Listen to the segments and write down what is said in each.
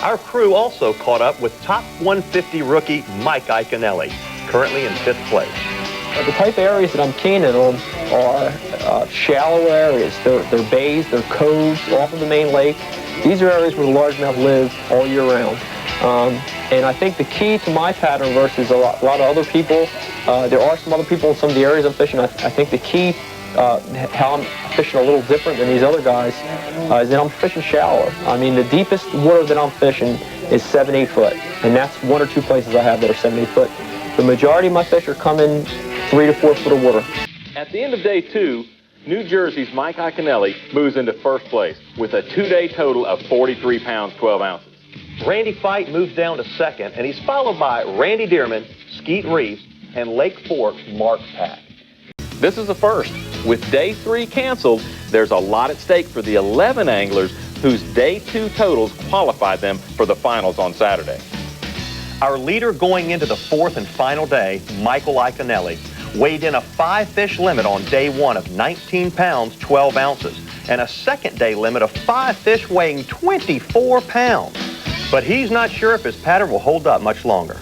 Our crew also caught up with top 150 rookie Mike Iaconelli, currently in 5th place. The type of areas that I'm keen in on are shallow areas. They're bays, they're coves off of the main lake. These are areas where the largemouth live all year round. And I think the key to my pattern versus a lot of other people, there are some other people in some of the areas I'm fishing. I think the key, how I'm fishing a little different than these other guys, is that I'm fishing shallower. I mean, the deepest water that I'm fishing is 7-8 foot, and that's 1 or 2 places I have that are 7-8 foot. The majority of my fish are coming 3 to 4 foot of water. At the end of day 2, New Jersey's Mike Iaconelli moves into 1st place with a 2-day total of 43 pounds, 12 ounces. Randy Fight moves down to 2nd, and he's followed by Randy Dearman, Skeet Reeves, and Lake Fork Mark Pack. This is a first. With day 3 canceled, there's a lot at stake for the 11 anglers whose day 2 totals qualified them for the finals on Saturday. Our leader going into the 4th and final day, Michael Iaconelli, weighed in a 5-fish limit on day 1 of 19 pounds, 12 ounces, and a 2nd day limit of 5 fish weighing 24 pounds. But he's not sure if his pattern will hold up much longer.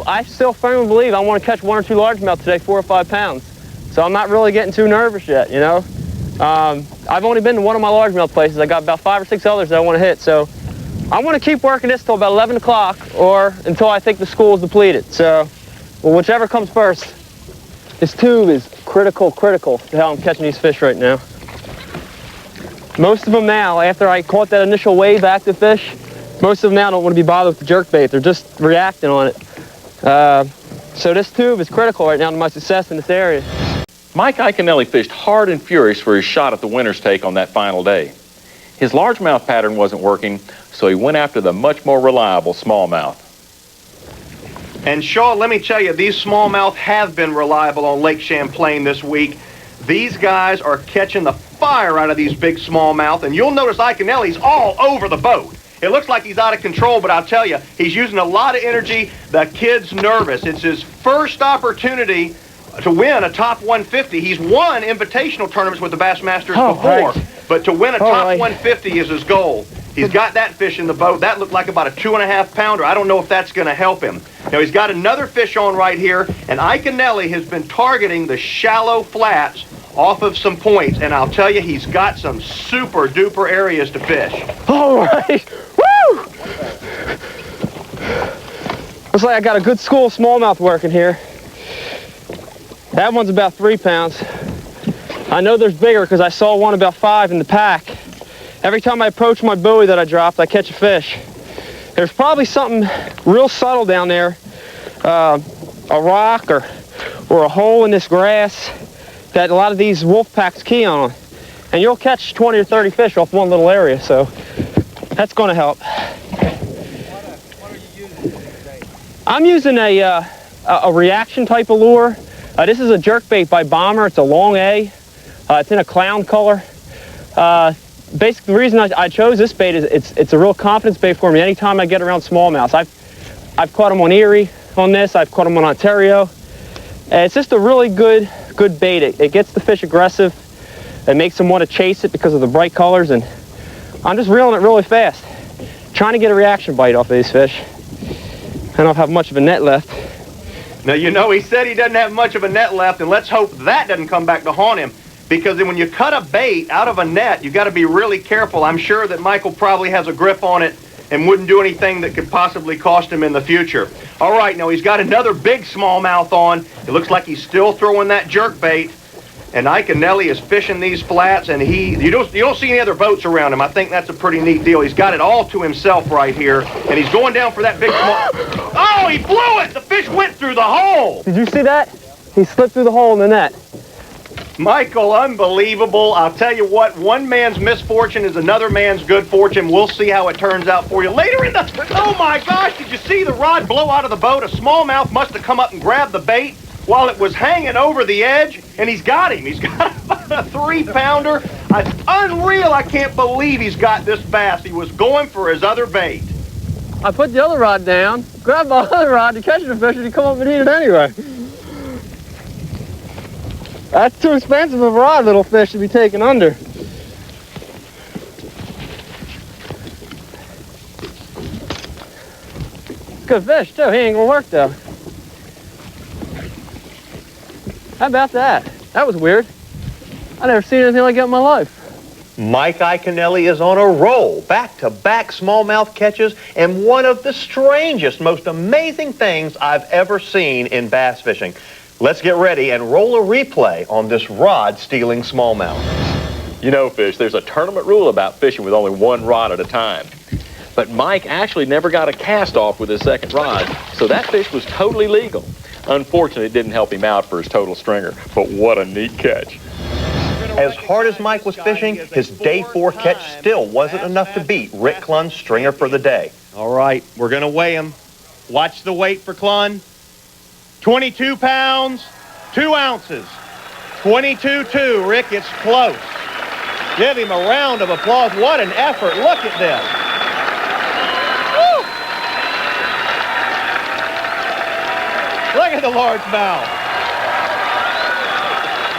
I still firmly believe I want to catch 1 or 2 largemouth today, 4 or 5 pounds. So I'm not really getting too nervous yet, you know. I've only been to one of my largemouth places. I got about 5 or 6 others that I want to hit. So I want to keep working this till about 11 o'clock or until I think the school is depleted. So, well, whichever comes first. This tube is critical to how I'm catching these fish right now. Most of them now, after I caught that initial wave active fish, most of them now don't want to be bothered with the jerkbait. They're just reacting on it. So this tube is critical right now to my success in this area. Mike Iaconelli fished hard and furious for his shot at the winner's take on that final day. His largemouth pattern wasn't working, so he went after the much more reliable smallmouth. And Shaw, let me tell you, these smallmouth have been reliable on Lake Champlain this week. These guys are catching the fire out of these big smallmouth, and you'll notice Iaconelli's all over the boat. It looks like he's out of control, but I'll tell you, he's using a lot of energy. The kid's nervous. It's his first opportunity to win a top 150. He's won invitational tournaments with the Bassmasters before, but to win a top 150 is his goal. He's got that fish in the boat. That looked like about a 2.5 pounder. I don't know if that's going to help him. Now, he's got another fish on right here, and Iaconelli has been targeting the shallow flats off of some points, and I'll tell you, he's got some super duper areas to fish. All right. Woo! Looks like I got a good school of smallmouth working here. That one's about 3 pounds. I know there's bigger because I saw one about 5 in the pack. Every time I approach my buoy that I dropped, I catch a fish. There's probably something real subtle down there, a rock or a hole in this grass that a lot of these wolf packs key on. And you'll catch 20 or 30 fish off one little area, so that's going to help. What are you using today? I'm using a reaction type of lure. This is a jerkbait by Bomber. It's a long A. It's in a clown color. Basically, the reason I chose this bait is it's a real confidence bait for me anytime I get around smallmouths. I've caught them on Erie on this. I've caught them on Ontario. It's just a really good bait. It gets the fish aggressive. It makes them want to chase it because of the bright colors, and I'm just reeling it really fast, trying to get a reaction bite off of these fish. I don't have much of a net left. Now, you know, he said he doesn't have much of a net left, and let's hope that doesn't come back to haunt him, because when you cut a bait out of a net, you've got to be really careful. I'm sure that Michael probably has a grip on it and wouldn't do anything that could possibly cost him in the future. All right, now he's got another big smallmouth on. It looks like he's still throwing that jerk bait, and Iaconelli is fishing these flats, and you don't see any other boats around him. I think that's a pretty neat deal. He's got it all to himself right here, and he's going down for that big small. Oh, he blew it! The fish went through the hole! Did you see that? He slipped through the hole in the net. Michael, unbelievable. I'll tell you what, one man's misfortune is another man's good fortune. We'll see how it turns out for you later in the... Oh, my gosh, did you see the rod blow out of the boat? A smallmouth must have come up and grabbed the bait while it was hanging over the edge, and he's got him. He's got about a 3-pounder. It's unreal. I can't believe he's got this fast. He was going for his other bait. I put the other rod down, grabbed my other rod to catch the fish, and he come up and eat it anyway. That's too expensive of a rod, little fish, to be taken under. good fish too. He ain't gonna work though. How about that? That was weird. I never seen anything like that in my life. Mike Iaconelli is on a roll, back-to-back smallmouth catches, and one of the strangest, most amazing things I've ever seen in bass fishing. Let's get ready and roll a replay on this rod-stealing smallmouth. You know, Fish, there's a tournament rule about fishing with only one rod at a time. But Mike actually never got a cast off with his second rod, so that fish was totally legal. Unfortunately, it didn't help him out for his total stringer, but what a neat catch. As hard as Mike was fishing, his day 4 catch still wasn't enough to beat Rick Clunn's stringer for the day. All right, we're going to weigh him. Watch the weight for Clunn. 22 pounds, 2 ounces. 22.2, Rick, it's close. Give him a round of applause. What an effort. Look at this. Woo! Look at the largemouth.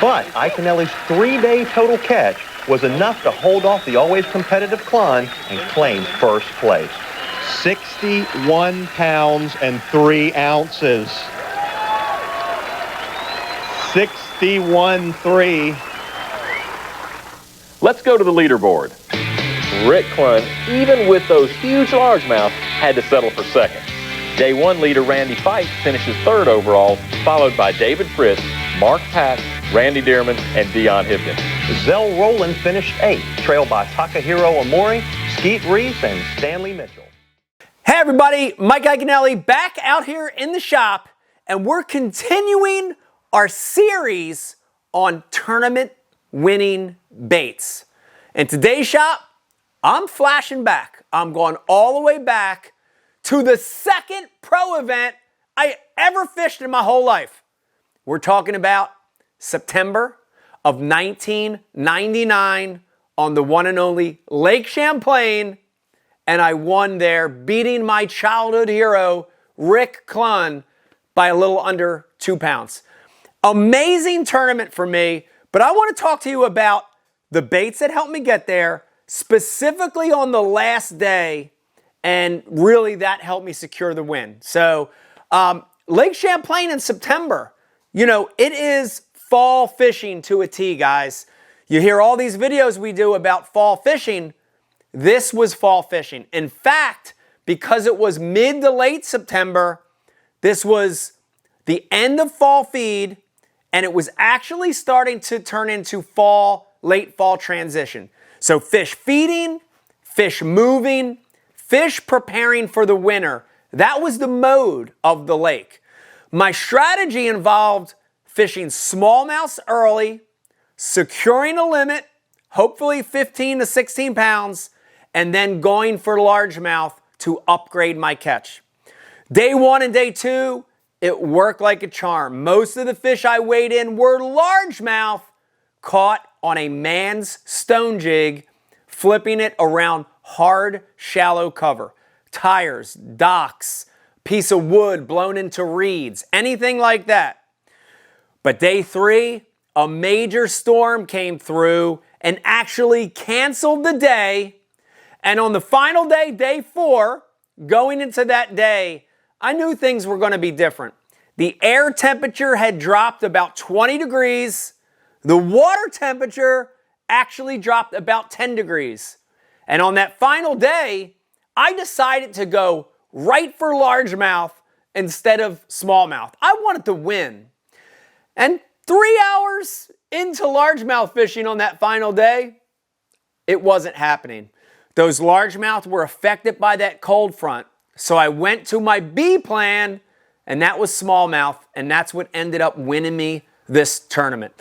But Iaconelli's 3-day total catch was enough to hold off the always competitive Clunn and claim first place. 61 pounds and 3 ounces. 61.3. Let's go to the leaderboard. Rick Clunn, even with those huge largemouth, had to settle for second. Day 1 leader Randy Fite finishes 3rd overall, followed by David Fritz, Mark Pack, Randy Dearman, and Dion Hibden. Zell Rowland finished 8th, trailed by Takahiro Omori, Skeet Reese, and Stanley Mitchell. Hey everybody, Mike Iaconelli back out here in the shop, and we're continuing our series on tournament winning baits. In today's shop, I'm flashing back. I'm going all the way back to the second pro event I ever fished in my whole life. We're talking about September of 1999 on the one and only Lake Champlain, and I won there, beating my childhood hero, Rick Clunn, by a little under 2 pounds. Amazing tournament for me, but I want to talk to you about the baits that helped me get there, specifically on the last day, and really that helped me secure the win. So, Lake Champlain in September, you know, it is fall fishing to a T, guys. You hear all these videos we do about fall fishing. This was fall fishing. In fact, because it was mid to late September, this was the end of fall feed, and it was actually starting to turn into fall, late fall transition. So fish feeding, fish moving, fish preparing for the winter. That was the mode of the lake. My strategy involved fishing smallmouths early, securing a limit, hopefully 15 to 16 pounds, and then going for largemouth to upgrade my catch. Day 1 and day 2, it worked like a charm. Most of the fish I weighed in were largemouth caught on a man's stone jig, flipping it around hard, shallow cover. Tires, docks, piece of wood blown into reeds, anything like that. But day 3, a major storm came through and actually canceled the day. And on the final day, day 4, going into that day, I knew things were going to be different. The air temperature had dropped about 20 degrees. The water temperature actually dropped about 10 degrees. And on that final day, I decided to go right for largemouth instead of smallmouth. I wanted to win. And 3 hours into largemouth fishing on that final day, it wasn't happening. Those largemouth were affected by that cold front. So I went to my B plan, and that was smallmouth, and that's what ended up winning me this tournament.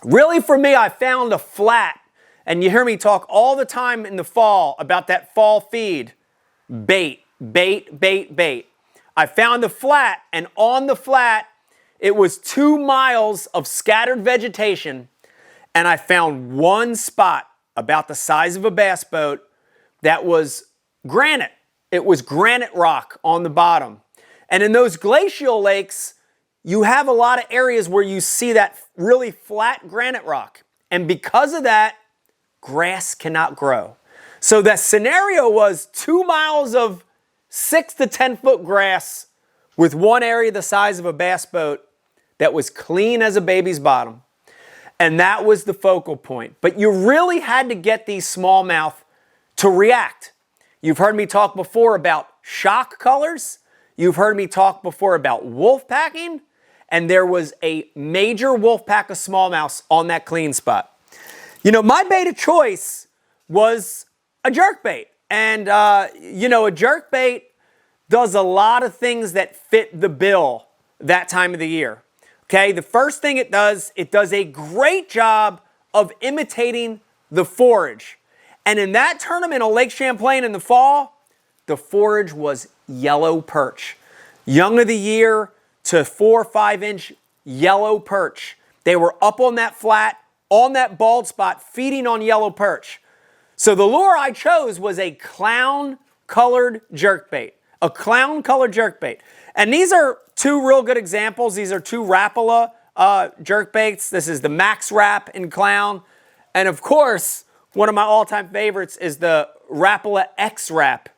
Really for me, I found a flat, and you hear me talk all the time in the fall about that fall feed. Bait, bait, bait, bait. I found the flat, and on the flat, it was 2 miles of scattered vegetation, and I found one spot about the size of a bass boat that was granite. It was granite rock on the bottom. And in those glacial lakes, you have a lot of areas where you see that really flat granite rock. And because of that, grass cannot grow. So the scenario was 2 miles of 6 to 10 foot grass with one area the size of a bass boat that was clean as a baby's bottom. And that was the focal point. But you really had to get these smallmouth to react. You've heard me talk before about shock colors. You've heard me talk before about wolf packing. And there was a major wolf pack of smallmouths on that clean spot. You know, my bait of choice was a jerkbait. And, you know, a jerkbait does a lot of things that fit the bill that time of the year. Okay, the first thing it does a great job of imitating the forage. And in that tournament on Lake Champlain in the fall, the forage was yellow perch. Young of the year to 4 or 5 inch yellow perch. They were up on that flat, on that bald spot, feeding on yellow perch. So the lure I chose was a clown-colored jerkbait. A clown-colored jerkbait. And these are two real good examples. These are two Rapala jerkbaits. This is the Max Wrap in clown. And of course, one of my all-time favorites is the Rapala X Wrap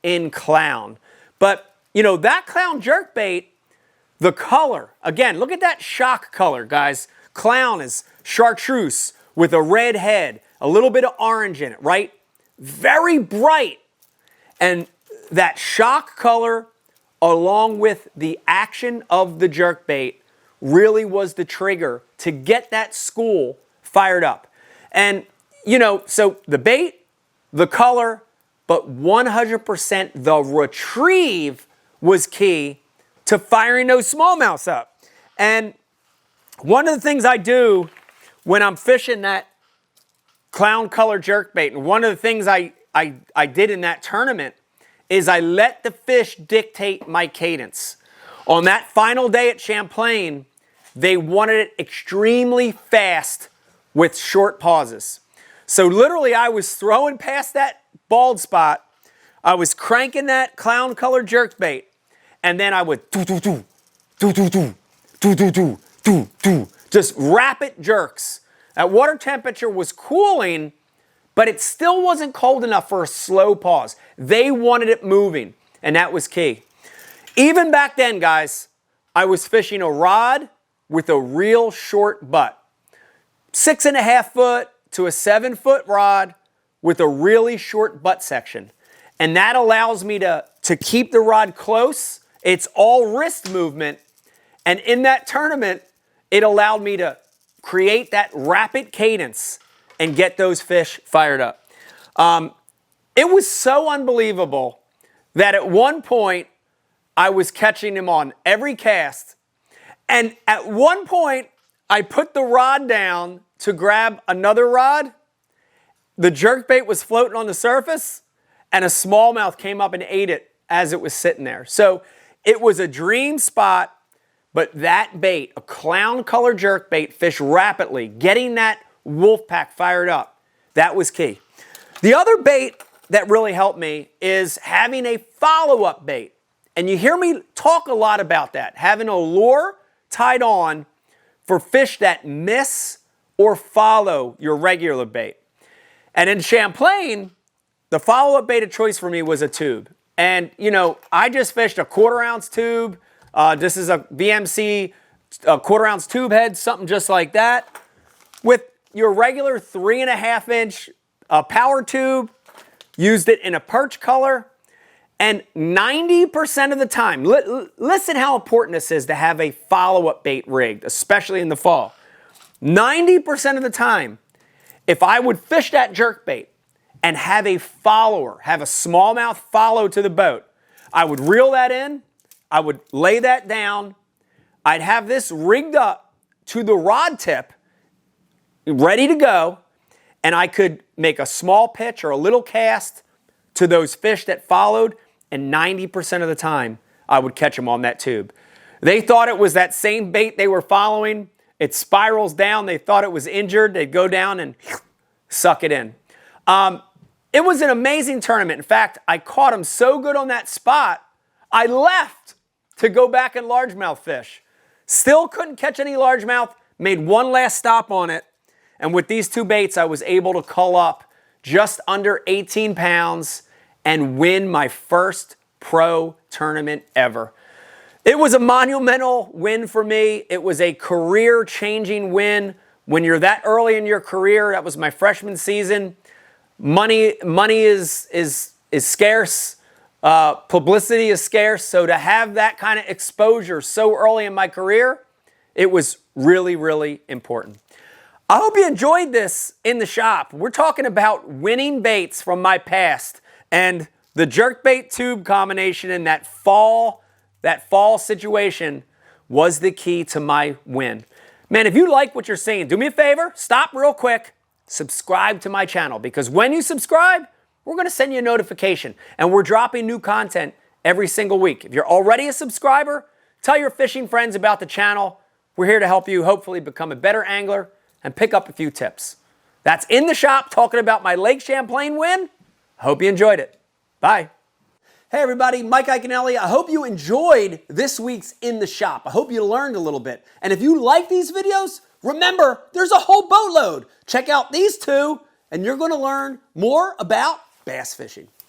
in clown. But, you know, that clown jerkbait, the color, again, look at that shock color, guys. Clown is chartreuse with a red head, a little bit of orange in it, right? Very bright. And that shock color, along with the action of the jerkbait, really was the trigger to get that school fired up. And, you know, so the bait, the color, but 100% the retrieve was key to firing those smallmouths up. And one of the things I do when I'm fishing that clown color jerkbait, and one of the things I did in that tournament, is I let the fish dictate my cadence. On that final day at Champlain, they wanted it extremely fast with short pauses. So literally I was throwing past that bald spot, I was cranking that clown color jerkbait, and then I would do, just rapid jerks. That water temperature was cooling, but it still wasn't cold enough for a slow pause. They wanted it moving, and that was key. Even back then, guys, I was fishing a rod with a real short butt. 6.5 foot to a 7 foot rod with a really short butt section. And that allows me to keep the rod close. It's all wrist movement. And in that tournament, it allowed me to create that rapid cadence and get those fish fired up. It was so unbelievable that at one point, I was catching them on every cast. And at one point, I put the rod down to grab another rod. The jerkbait was floating on the surface, and a smallmouth came up and ate it as it was sitting there. So it was a dream spot, but that bait, a clown color jerkbait, fished rapidly, getting that wolf pack fired up. That was key. The other bait that really helped me is having a follow-up bait. And you hear me talk a lot about that, having a lure tied on for fish that miss or follow your regular bait. And in Champlain, the follow-up bait of choice for me was a tube. And, you know, I just fished a 1/4 ounce tube. This is a VMC 1/4 ounce tube head, something just like that. With your regular 3.5 inch power tube, used it in a perch color. And 90% of the time, listen how important this is to have a follow-up bait rigged, especially in the fall. 90% of the time, if I would fish that jerkbait and have a follower, have a smallmouth follow to the boat, I would reel that in, I would lay that down, I'd have this rigged up to the rod tip, ready to go, and I could make a small pitch or a little cast to those fish that followed, and 90% of the time, I would catch them on that tube. They thought it was that same bait they were following. It spirals down. They thought it was injured. They'd go down and suck it in. It was an amazing tournament. In fact, I caught them so good on that spot, I left to go back and largemouth fish. Still couldn't catch any largemouth, made one last stop on it, and with these two baits, I was able to cull up just under 18 pounds and win my first pro tournament ever. It was a monumental win for me. It was a career-changing win. When you're that early in your career, that was my freshman season. Money is scarce. Publicity is scarce. So to have that kind of exposure so early in my career, it was really, really important. I hope you enjoyed this in the shop. We're talking about winning baits from my past, and the jerkbait tube combination in that fall situation was the key to my win. Man, if you like what you're seeing, do me a favor, stop real quick, subscribe to my channel, because when you subscribe, we're going to send you a notification, and we're dropping new content every single week. If you're already a subscriber, tell your fishing friends about the channel. We're here to help you hopefully become a better angler and pick up a few tips. That's In the Shop, talking about my Lake Champlain win. I hope you enjoyed it. Bye. Hey everybody, Mike Iaconelli. I hope you enjoyed this week's In the Shop. I hope you learned a little bit. And if you like these videos, remember, there's a whole boatload. Check out these two, and you're going to learn more about bass fishing.